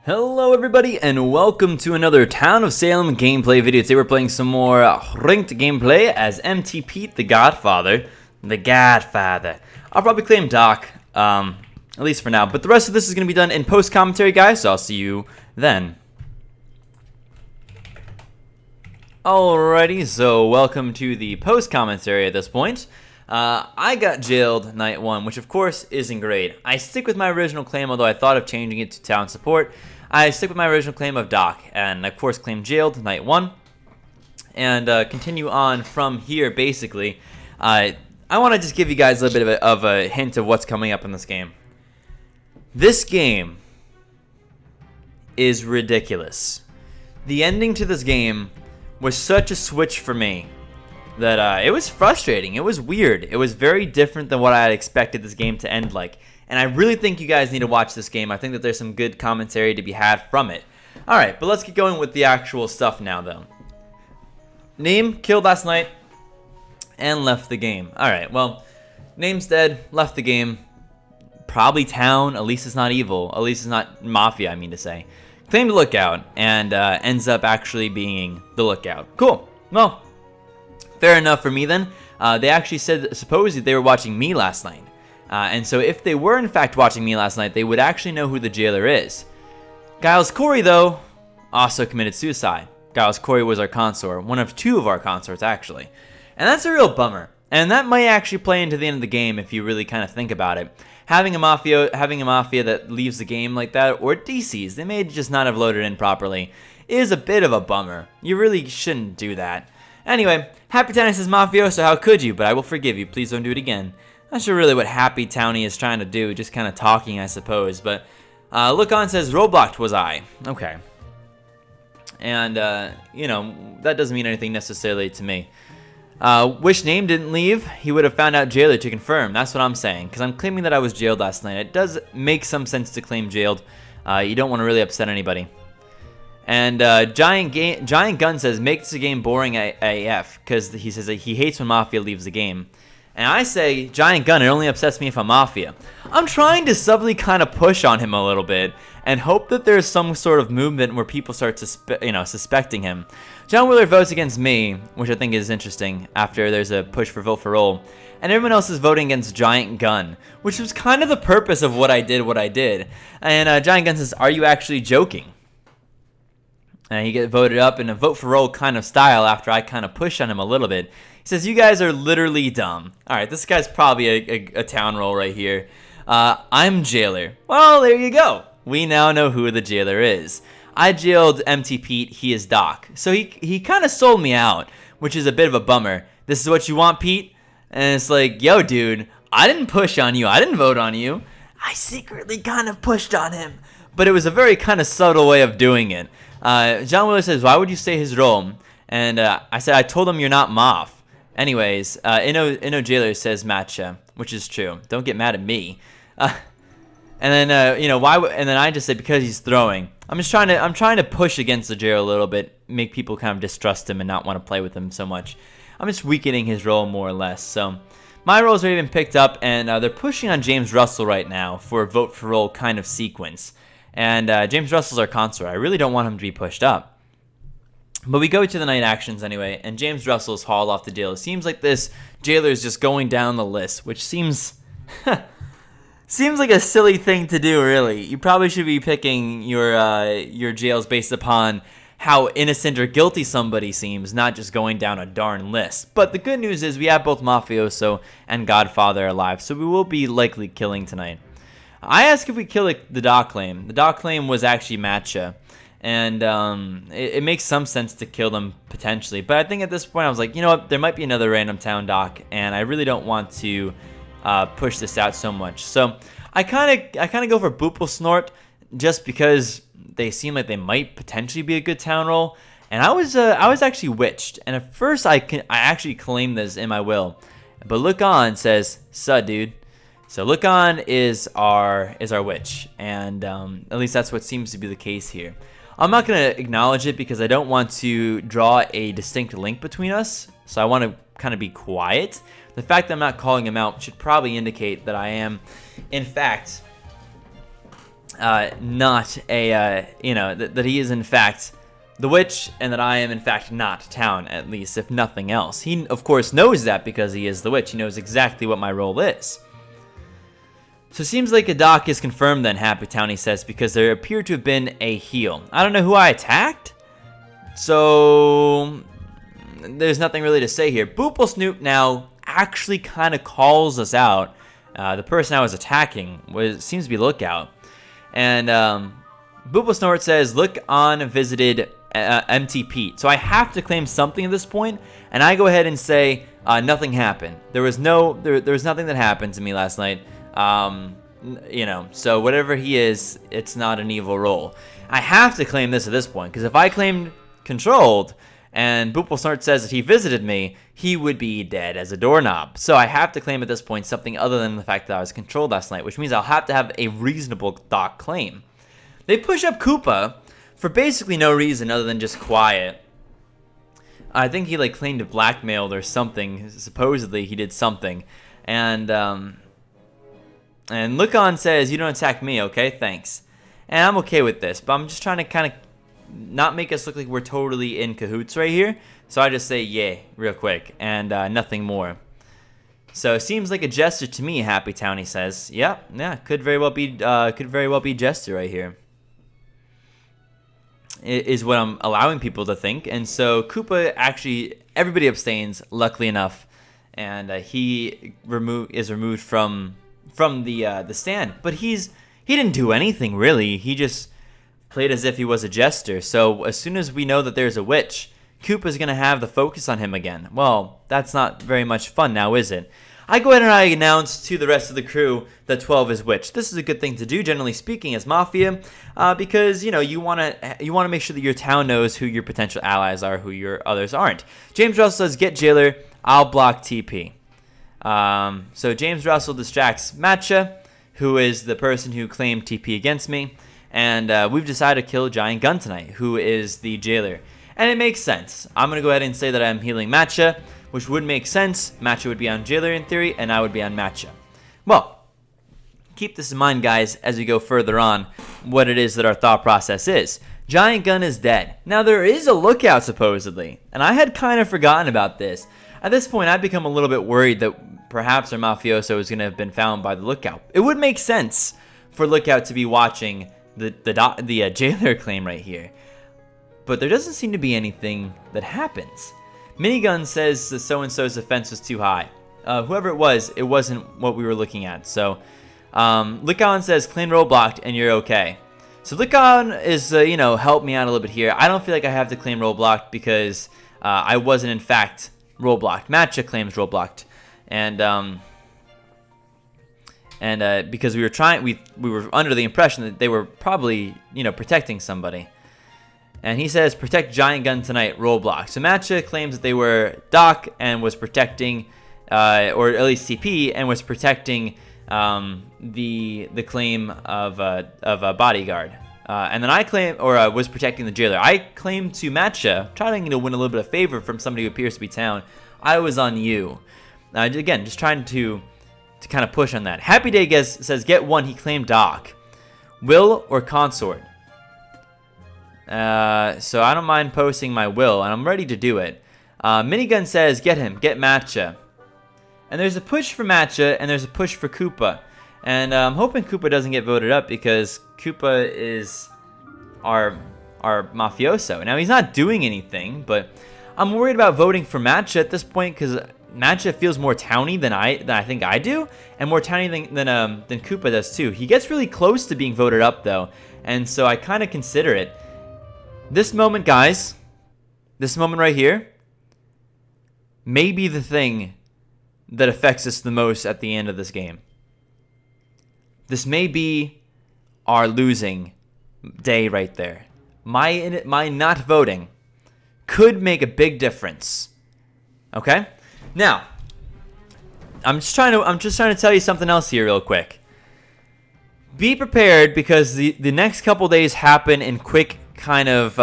Hello everybody and welcome to another Town of Salem gameplay video. Today we're playing some more ranked gameplay as MT Pete the Godfather. I'll probably claim Doc, at least for now, but the rest of this is going to be done in post-commentary, guys, so I'll see you then. Alrighty, so welcome to the post-commentary at this point. I got jailed night 1, which of course isn't great. I stick with my original claim, although I thought of changing it to town support. I stick with my original claim of Doc, and of course claim jailed night 1. And continue on from here, basically. I want to just give you guys a little bit of a hint of what's coming up in this game. This game is ridiculous. The ending to this game was such a switch for me that it was frustrating. It was weird. It was very different than what I had expected this game to end like. And I really think you guys need to watch this game. I think that there's some good commentary to be had from it. Alright, but let's get going with the actual stuff now, though. Name killed last night and left the game. Alright, well, name's dead, left the game. Probably town. At least it's not evil. At least it's not Mafia, I mean to say. Claimed lookout and ends up actually being the lookout. Cool. Well, fair enough for me then. They actually said supposedly they were watching me last night. And so if they were in fact watching me last night, they would actually know who the jailer is. Giles Corey, though, also committed suicide. Giles Corey was our consort, one of 2 of our consorts actually. And that's a real bummer. And that might actually play into the end of the game if you really kind of think about it. Having a mafia that leaves the game like that, or DCs, they may just not have loaded in properly, is a bit of a bummer. You really shouldn't do that. Anyway, Happy Town says Mafia, so how could you? But I will forgive you. Please don't do it again. Not sure really what Happy Townie is trying to do, just kind of talking, I suppose. But Look On says Roblox was I. Okay. And, you know, that doesn't mean anything necessarily to me. Wish name didn't leave. He would have found out jailer to confirm. That's what I'm saying. Because I'm claiming that I was jailed last night. It does make some sense to claim jailed. You don't want to really upset anybody. And Giant Gun says, makes the game boring AF. Because he says that he hates when Mafia leaves the game. And I say, Giant Gun, it only upsets me if I'm Mafia. I'm trying to subtly kind of push on him a little bit and hope that there's some sort of movement where people start suspecting him. John Wheeler votes against me, which I think is interesting after there's a push for vote for roll. And everyone else is voting against Giant Gun, which was kind of the purpose of what I did. And Giant Gun says, are you actually joking? And he gets voted up in a vote for roll kind of style after I kind of push on him a little bit. He says, you guys are literally dumb. Alright, this guy's probably a town roll right here. I'm jailer. Well, there you go. We now know who the jailer is. I jailed MT Pete, he is Doc. So he kind of sold me out, which is a bit of a bummer. This is what you want, Pete? And it's like, yo, dude, I didn't push on you. I didn't vote on you. I secretly kind of pushed on him. But it was a very kind of subtle way of doing it. John Wheeler says, why would you say his role? And I said, I told him you're not Moff. Anyways, Inno Jailer says matcha, which is true. Don't get mad at me. And then you know why? And then I just said because he's throwing. I'm trying to push against the jailer a little bit, make people kind of distrust him and not want to play with him so much. I'm just weakening his role more or less. So my role's already been picked up, and they're pushing on James Russell right now for a vote for role kind of sequence. And James Russell's our consort. I really don't want him to be pushed up. But we go to the night actions anyway, and James Russell's hauled off the jail. It seems like this jailer is just going down the list, which seems seems like a silly thing to do, really. You probably should be picking your jails based upon how innocent or guilty somebody seems, not just going down a darn list. But the good news is we have both Mafioso and Godfather alive, so we will be likely killing tonight. I asked if we kill the Doc claim. The Doc claim was actually Matcha. And it makes some sense to kill them potentially. But I think at this point I was like, you know what? There might be another random town Doc. And I really don't want to push this out so much. So I kind of go for Boople Snort just because they seem like they might potentially be a good town roll. And I was actually witched. And at first I actually claimed this in my will. But Look On says, "Suh, dude." So Look On is our witch. And at least that's what seems to be the case here. I'm not going to acknowledge it because I don't want to draw a distinct link between us. So I want to kind of be quiet. The fact that I'm not calling him out should probably indicate that I am, in fact, not a, that he is in fact the witch, and that I am in fact not Town, at least, if nothing else. He, of course, knows that because he is the witch. He knows exactly what my role is. So it seems like a doc is confirmed then, Happy Town, he says, because there appeared to have been a heal. I don't know who I attacked, so there's nothing really to say here. Boople Snoop now actually kind of calls us out. The person I was attacking seems to be Lookout. And Boople Snort says, look on visited MTP. So I have to claim something at this point, and I go ahead and say nothing happened. There was nothing that happened to me last night. So whatever he is, it's not an evil role. I have to claim this at this point, because if I claimed controlled and Boople Snort says that he visited me, he would be dead as a doorknob. So I have to claim at this point something other than the fact that I was controlled last night, which means I'll have to have a reasonable doc claim. They push up Koopa for basically no reason other than just quiet. I think he claimed blackmailed or something. Supposedly he did something. And Look-On says, you don't attack me, okay? Thanks. And I'm okay with this, but I'm just trying to kind of not make us look like we're totally in cahoots right here. So I just say yeah real quick and nothing more. So it seems like a jester to me, Happy Town, he says. Yeah, could very well be jester right here. Is what I'm allowing people to think. And so Koopa actually, everybody abstains, luckily enough, and he is removed from the stand. But he didn't do anything really. He just played as if he was a jester. So as soon as we know that there's a witch, Koopa's gonna have the focus on him again. Well, that's not very much fun now, is it? I go ahead and I announce to the rest of the crew that 12 is witch. This is a good thing to do, generally speaking, as Mafia, because you wanna make sure that your town knows who your potential allies are, who your others aren't. James Russell says, "Get Jailer. I'll block TP." So James Russell distracts Matcha, who is the person who claimed TP against me, and we've decided to kill Giant Gun tonight, who is the Jailer. And it makes sense. I'm gonna go ahead and say that I'm healing Matcha, which would make sense. Matcha would be on Jailer in theory, and I would be on Matcha. Well, keep this in mind, guys, as we go further on, what it is that our thought process is. Giant Gun is dead. Now, there is a Lookout, supposedly, and I had kind of forgotten about this. At this point, I've become a little bit worried that perhaps our Mafioso is going to have been found by the Lookout. It would make sense for Lookout to be watching the Jailer claim right here. But there doesn't seem to be anything that happens. Minigun says that so-and-so's defense was too high. Whoever it wasn't what we were looking at. So, Lickon says, claim role blocked, and you're okay. So Lickon is, help me out a little bit here. I don't feel like I have to claim role blocked because I wasn't, in fact, role blocked. Matcha claims role blocked. And because we were under the impression that they were probably, protecting somebody. And he says, protect Giant Gun tonight, roll block. So Matcha claims that they were Doc and was protecting, or at least CP, and was protecting the claim of a bodyguard. And then I claim, or was protecting the Jailer. I claim to Matcha, trying to win a little bit of favor from somebody who appears to be Town. I was on you. Again, just trying to kind of push on that. Happy Day says, get one, he claimed Doc. Will or Consort? So I don't mind posting my will, and I'm ready to do it. Minigun says, get him, get Matcha. And there's a push for Matcha, and there's a push for Koopa. And I'm hoping Koopa doesn't get voted up, because Koopa is our mafioso. Now, he's not doing anything, but I'm worried about voting for Matcha at this point, because Matcha feels more towny than I think I do, and more towny than Koopa does too. He gets really close to being voted up, though, and so I kind of consider it. This moment, guys, this moment right here, may be the thing that affects us the most at the end of this game. This may be our losing day right there. My not voting could make a big difference. Okay? Now, I'm just trying to tell you something else here real quick. Be prepared, because the next couple days happen in quick kind of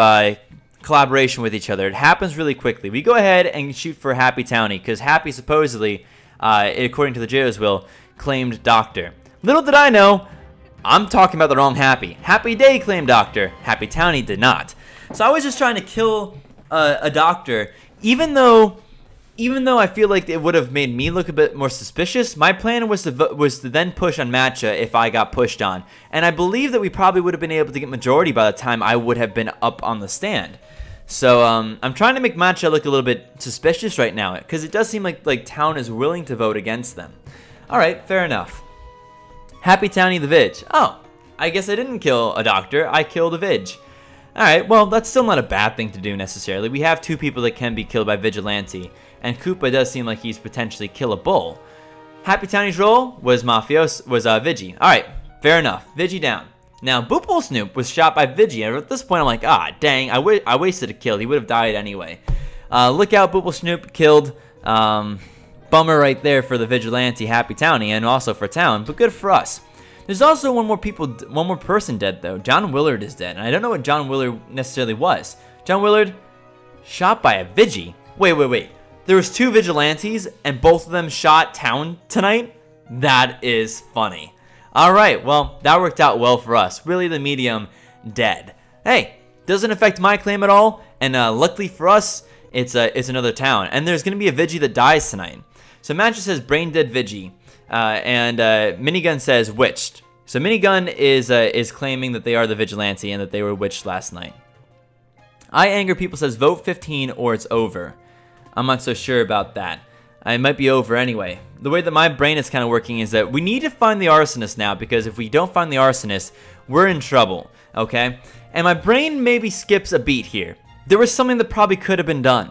collaboration with each other. It happens really quickly. We go ahead and shoot for Happy Townie, because Happy supposedly, according to the Jailer's will, claimed Doctor. Little did I know, I'm talking about the wrong Happy. Happy Day claimed Doctor. Happy Townie did not. So I was just trying to kill a Doctor, even though I feel like it would have made me look a bit more suspicious. My plan was to then push on Matcha if I got pushed on, and I believe that we probably would have been able to get majority by the time I would have been up on the stand. So I'm trying to make Matcha look a little bit suspicious right now, because it does seem like Town is willing to vote against them. All right, fair enough. Happy Townie the Vidge. Oh, I guess I didn't kill a Doctor. I killed a Vidge. Alright, well, that's still not a bad thing to do necessarily. We have 2 people that can be killed by Vigilante, and Koopa does seem like he's potentially killable. Happy Townie's role was Vigi. Alright, fair enough. Vigi down. Now, Boople Snoop was shot by Vigi, and at this point I'm like, dang, I wasted a kill. He would have died anyway. Look out, Boople Snoop killed. Bummer right there for the Vigilante Happy Townie, and also for Town, but good for us. There's also one more person dead though. John Willard is dead, and I don't know what John Willard necessarily was. John Willard shot by a Vigi. Wait. There was 2 Vigilantes, and both of them shot Town tonight? That is funny. Alright, well, that worked out well for us. Really, the medium dead. Hey, doesn't affect my claim at all, and luckily for us, it's another Town. And there's going to be a Vigi that dies tonight. So Matcha says brain dead Vigi. And Minigun says witched. So Minigun is claiming that they are the Vigilante and that they were witched last night. I Anger People says vote 15 or it's over. I'm not so sure about that. It might be over anyway. The way that my brain is kind of working is that we need to find the arsonist now, because if we don't find the arsonist, we're in trouble, okay? And my brain maybe skips a beat here. There was something that probably could have been done.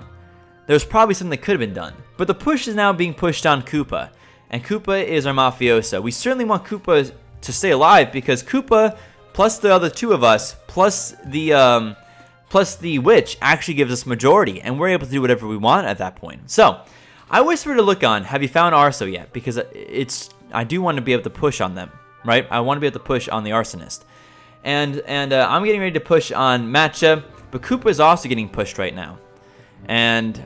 There's probably something that could have been done. But the push is now being pushed on Koopa. And Koopa is our mafioso. We certainly want Koopa to stay alive, because Koopa plus the other 2 of us plus the witch actually gives us majority, and we're able to do whatever we want at that point. So I whisper to Look On, have you found Arso yet? Because I do want to be able to push on them, right? I want to be able to push on the arsonist, and I'm getting ready to push on Matcha, but Koopa is also getting pushed right now. And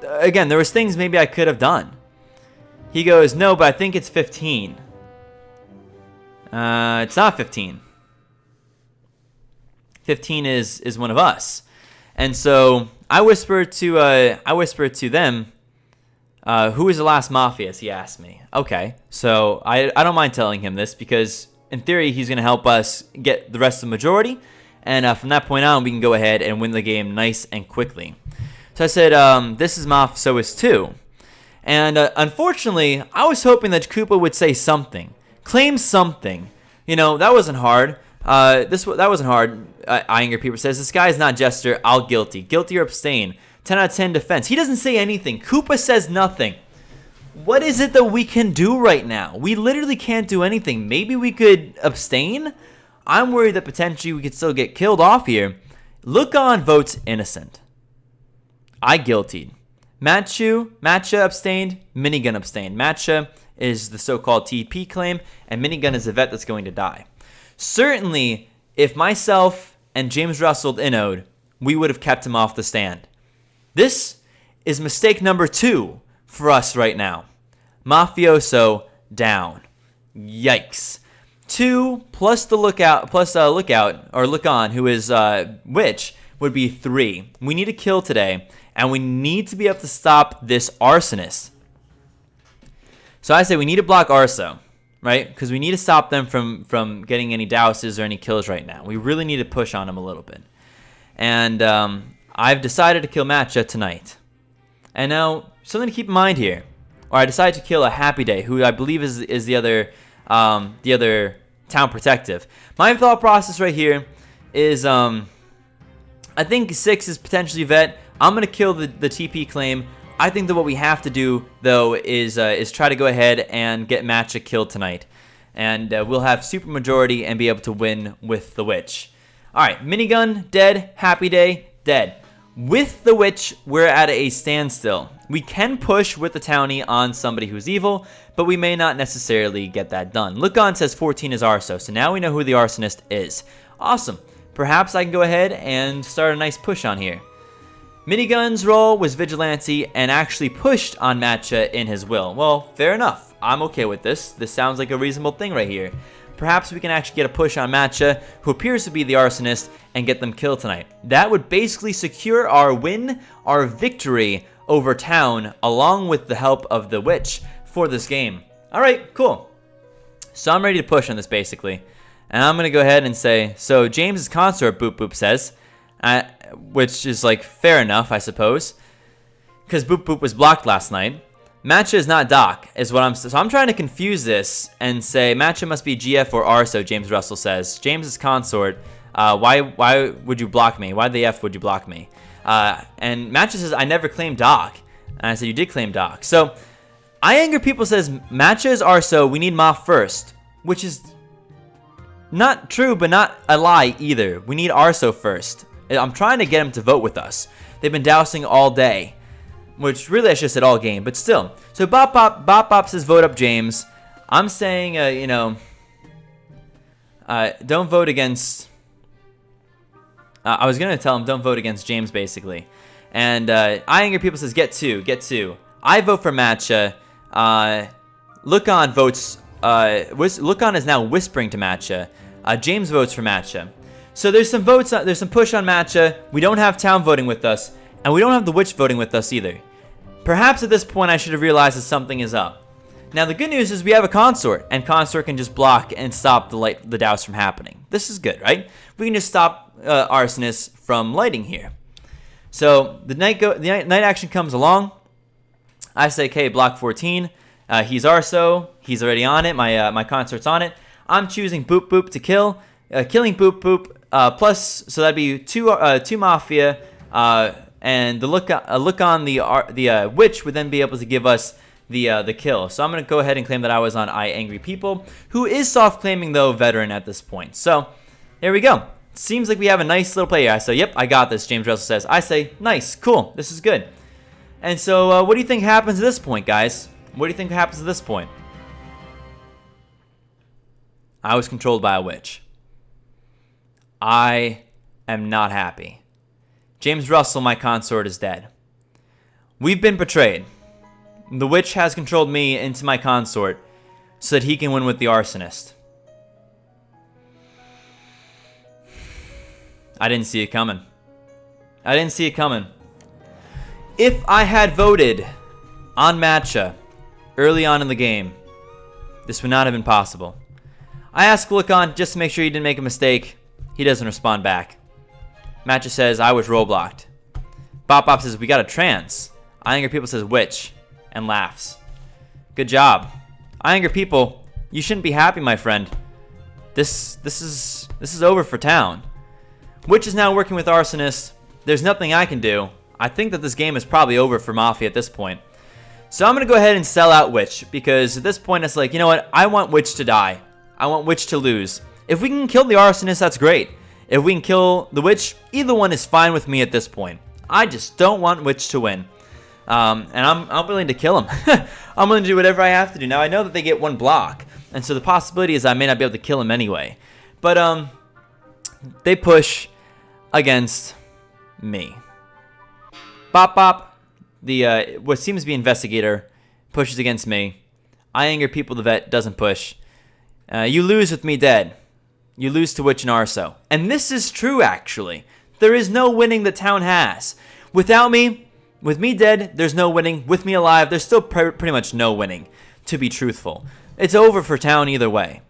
again, there was things maybe I could have done. He goes, no, but I think it's 15. It's not 15. 15 is one of us. And so I whispered to them, who is the last Mafia? He asked me. Okay, so I don't mind telling him this, because in theory he's going to help us get the rest of the majority. And from that point on, we can go ahead and win the game nice and quickly. So I said, this is Maf, so is 2. And unfortunately, I was hoping that Koopa would say something. Claim something. You know, that wasn't hard. That wasn't hard. Anger People says, this guy is not Jester. I'll guilty. Guilty or abstain. 10 out of 10 defense. He doesn't say anything. Koopa says nothing. What is it that we can do right now? We literally can't do anything. Maybe we could abstain? I'm worried that potentially we could still get killed off here. Look On votes innocent. I guiltied. Matcha abstained. Minigun abstained. Matcha is the so-called TP claim, and Minigun is the vet that's going to die. Certainly, if myself and James Russell innoed, we would have kept him off the stand. This is mistake number 2 for us right now. Mafioso down. Yikes. 2 plus the Look On, who is Witch, would be 3. We need to kill today, and we need to be able to stop this arsonist. So I say we need to block Arso, right? Because we need to stop them from getting any douses or any kills right now. We really need to push on them a little bit. And I've decided to kill Matcha tonight. And now, something to keep in mind here. Or I decided to kill a Happy Day, who I believe is the other town protective. My thought process right here is I think 6 is potentially vet. I'm going to kill the TP claim. I think that what we have to do, though, is try to go ahead and get Matcha killed tonight. And we'll have super majority and be able to win with the Witch. Alright, Minigun, dead. Happy Day, dead. With the Witch, we're at a standstill. We can push with the Townie on somebody who's evil, but we may not necessarily get that done. Look On says 14 is Arso, so now we know who the arsonist is. Awesome. Perhaps I can go ahead and start a nice push on here. Minigun's role was Vigilante and actually pushed on Matcha in his will. Well, fair enough. I'm okay with this. This sounds like a reasonable thing right here. perhaps we can actually get a push on Matcha, who appears to be the arsonist, and get them killed tonight. That would basically secure our win, our victory over Town, along with the help of the witch for this game. Alright, cool. So I'm ready to push on this, basically. And I'm going to go ahead and say, so James's consort, Boop Boop says, which is, like, fair enough, I suppose, because Boop Boop was blocked last night. Matcha is not Doc, is what so I'm trying to confuse this and say Matcha must be GF or Arso, James Russell says. James's consort, why would you block me? Why the F would you block me? And Matcha says, I never claimed Doc. And I said, you did claim Doc. So, I Anger People says, Matcha is Arso, we need Maf first. Which is not true, but not a lie either. We need Arso first. I'm trying to get him to vote with us. They've been dousing all day. Which really I should have said all game, but still. So Bop Bop says vote up James. I'm saying, don't vote against... I was going to tell him don't vote against James, basically. And I Anger People says get two. I vote for Matcha. Look On votes... Look On is now whispering to Matcha. James votes for Matcha. So there's some votes, there's some push on Matcha. We don't have Town voting with us. And we don't have the witch voting with us either. Perhaps at this point I should have realized that something is up. Now the good news is we have a consort, and consort can just block and stop the douse from happening. This is good, right? We can just stop arsonists from lighting here. So the night action comes along. I say, okay, block 14. He's Arso. He's already on it. My consort's on it. I'm choosing Boop Boop to kill. Killing Boop Boop. Plus, so that'd be two Mafia. And the look on the witch would then be able to give us the kill. So I'm going to go ahead and claim that I was on I Angry People, who is soft claiming though veteran at this point. So there we go. Seems like we have a nice little play here. I say, yep, I got this, James Russell says. I say, nice, cool, this is good. And so what do you think happens at this point, guys? What do you think happens at this point? I was controlled by a witch. I am not happy. James Russell, my consort, is dead. We've been betrayed. The witch has controlled me into my consort so that he can win with the arsonist. I didn't see it coming. I didn't see it coming. If I had voted on Matcha early on in the game, this would not have been possible. I asked Look On just to make sure he didn't make a mistake. He doesn't respond back. Matcha says, I was roadblocked. Bop says, we got a trans. I Anger People says, witch, and laughs. Good job. I Anger People, you shouldn't be happy, my friend. This is over for Town. Witch is now working with arsonist. There's nothing I can do. I think that this game is probably over for Mafia at this point. So I'm going to go ahead and sell out Witch, because at this point it's like, you know what? I want Witch to die. I want Witch to lose. If we can kill the arsonist, that's great. If we can kill the witch, either one is fine with me at this point. I just don't want witch to win. And I'm willing to kill him. I'm willing to do whatever I have to do. Now, I know that they get one block, and so the possibility is I may not be able to kill him anyway. But they push against me. Bop, the what seems to be investigator, pushes against me. I Anger People, the vet, doesn't push. You lose with me dead. You lose to Witch and Arso. And this is true, actually. There is no winning the Town has. Without me, with me dead, there's no winning. With me alive, there's still pretty much no winning, to be truthful. It's over for Town either way.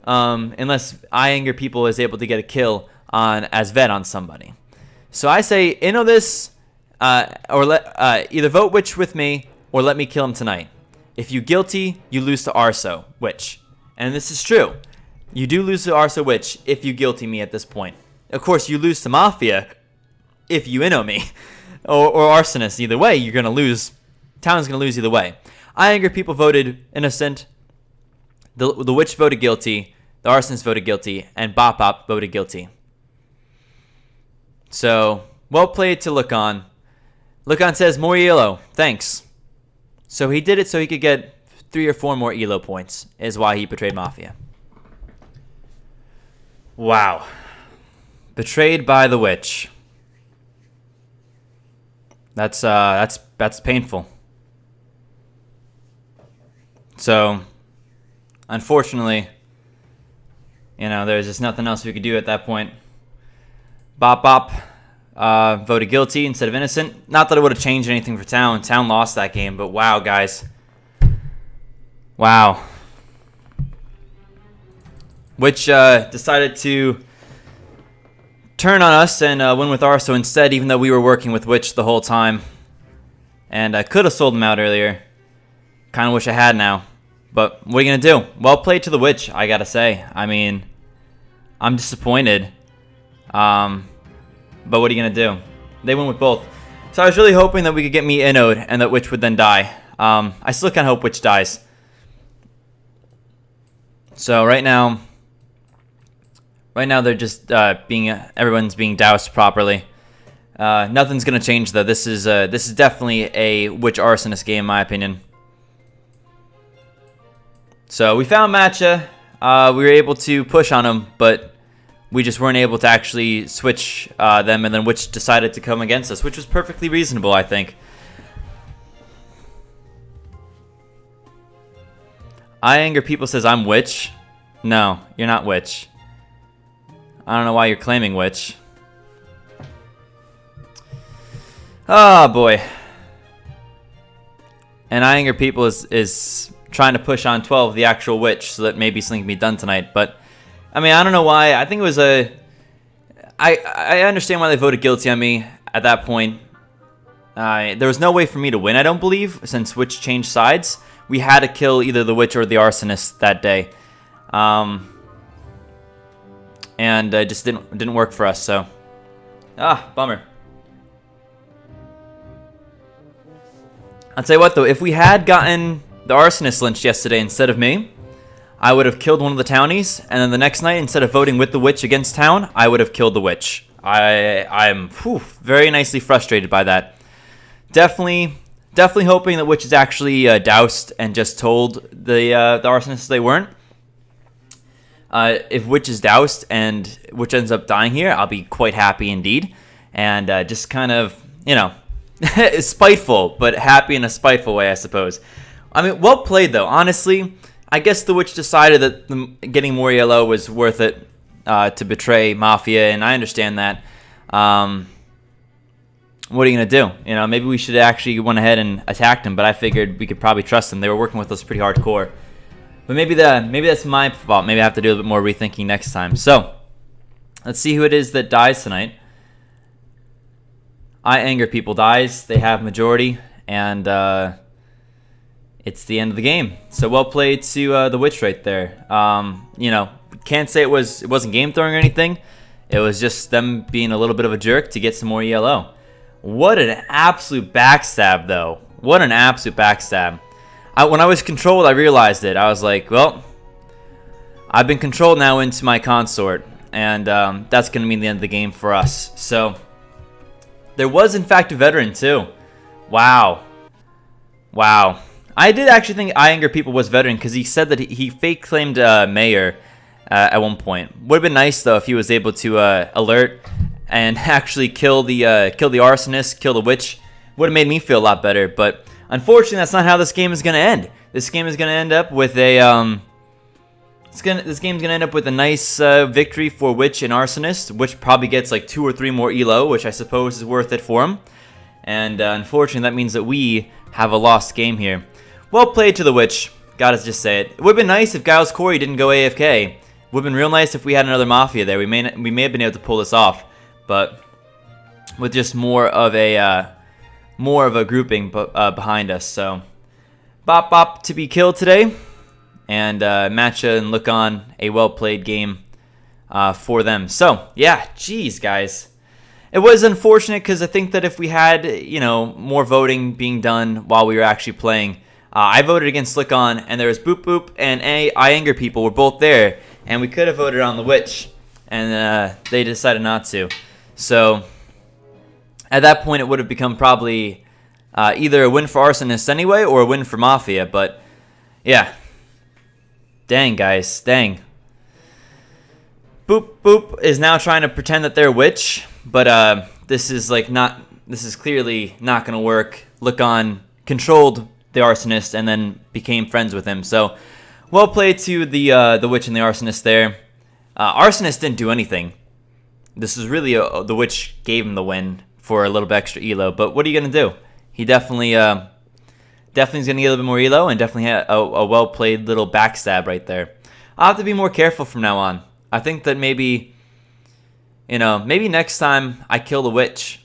Unless I Anger People is able to get a kill as vet on somebody. So I say, this, or either vote Witch with me, or let me kill him tonight. If you guilty, you lose to Arso, Witch. And this is true. You do lose to Arso Witch if you guilty me at this point. Of course, you lose to Mafia if you inno me. Or Arsonist. Either way, you're going to lose. Town's going to lose either way. I Anger People voted innocent. The Witch voted guilty. The Arsonist voted guilty. And Bop voted guilty. So, well played to Look On. Look On says, more ELO. Thanks. So he did it so he could get 3 or 4 more ELO points. Is why he betrayed Mafia. Wow. Betrayed by the witch. That's painful. So, unfortunately, You know, there's just nothing else we could do at that point. Bop Bop voted guilty instead of innocent. Not that it would have changed anything for Town. Town lost that game, but wow, guys. Wow. Which decided to turn on us and win with Arso instead, even though we were working with Witch the whole time. And I could have sold him out earlier. Kind of wish I had now. But what are you going to do? Well played to the Witch, I got to say. I mean, I'm disappointed. But what are you going to do? They went with both. So I was really hoping that we could get me innoed and that Witch would then die. I still kind of hope Witch dies. So right now they're just everyone's being doused properly. Nothing's going to change though. This is definitely a Witch arsonist game in my opinion. So we found Matcha. We were able to push on him, but we just weren't able to actually switch them, and then Witch decided to come against us, which was perfectly reasonable, I think. I Anger People says I'm Witch. No, you're not Witch. I don't know why you're claiming Witch. Oh boy. And I Anger People is trying to push on 12, the actual Witch, so that maybe something can be done tonight. But I mean, I don't know why. I think it was I understand why they voted guilty on me at that point. There was no way for me to win, I don't believe, since Witch changed sides. We had to kill either the Witch or the arsonist that day. And it just didn't work for us, so. Bummer. I'll tell you what, though, if we had gotten the arsonist lynched yesterday instead of me, I would have killed one of the townies, and then the next night, instead of voting with the Witch against Town, I would have killed the Witch. I'm very nicely frustrated by that. Definitely hoping that Witch is actually doused and just told the arsonists they weren't. If Witch is doused and Witch ends up dying here, I'll be quite happy indeed. And just kind of, you know, spiteful, but happy in a spiteful way, I suppose. I mean, well played, though. Honestly, I guess the Witch decided that getting more yellow was worth it to betray Mafia, and I understand that. What are you going to do? You know, maybe we should actually went ahead and attacked them, but I figured we could probably trust them. They were working with us pretty hardcore. But maybe that's my fault. Maybe I have to do a bit more rethinking next time. So, let's see who it is that dies tonight. I Anger People dies. They have majority, and it's the end of the game. So well played to the Witch right there. You know, can't say it wasn't game throwing or anything. It was just them being a little bit of a jerk to get some more ELO. What an absolute backstab, though. What an absolute backstab. When I was controlled, I realized it. I was like, well, I've been controlled now into my consort, and that's going to mean the end of the game for us. So, there was, in fact, a veteran, too. Wow. Wow. I did actually think I Anger People was veteran, because he said that he fake claimed mayor at one point. Would have been nice, though, if he was able to alert and actually kill the arsonist, kill the Witch. Would have made me feel a lot better, but unfortunately, that's not how this game is going to end. This game is going to end up with a this game's going to end up with a nice victory for Witch and arsonist. Witch probably gets like 2 or 3 more elo, which I suppose is worth it for him. And unfortunately, that means that we have a lost game here. Well played to the Witch. Gotta just say it. It would have been nice if Giles Corey didn't go AFK. Would have been real nice if we had another Mafia there. We may have been able to pull this off, but with just more of a grouping behind us. So, Bop Bop to be killed today, and Matcha and Look On, a well played game for them. So yeah, geez, guys, it was unfortunate because I think that if we had more voting being done while we were actually playing. I voted against Look On, and there was Boop Boop and I Anger People were both there, and we could have voted on the Witch, and they decided not to. So, at that point, it would have become probably either a win for Arsonists anyway, or a win for Mafia, but, yeah. Dang, guys, dang. Boop Boop is now trying to pretend that they're Witch, but this is clearly not going to work. Look On controlled the arsonist and then became friends with him. So, well played to the Witch and the arsonist there. Arsonist didn't do anything. This was really the witch gave him the win for a little bit extra elo. But what are you gonna do? He definitely is gonna get a little bit more elo, and definitely had a well played little backstab right there. I'll have to be more careful from now on. I think that maybe, maybe next time I kill the witch.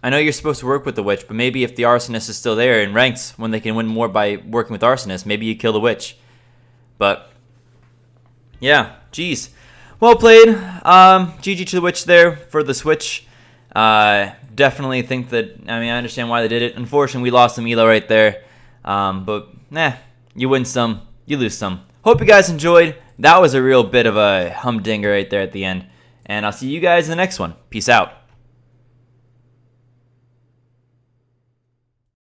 I know you're supposed to work with the witch, but maybe if the arsonist is still there in ranks when they can win more by working with arsonist, maybe you kill the witch. But yeah, geez. Well played. GG to the witch there for the switch. Definitely think that, I understand why they did it. Unfortunately, we lost some elo right there. But, you win some, you lose some. Hope you guys enjoyed. That was a real bit of a humdinger right there at the end. And I'll see you guys in the next one. Peace out.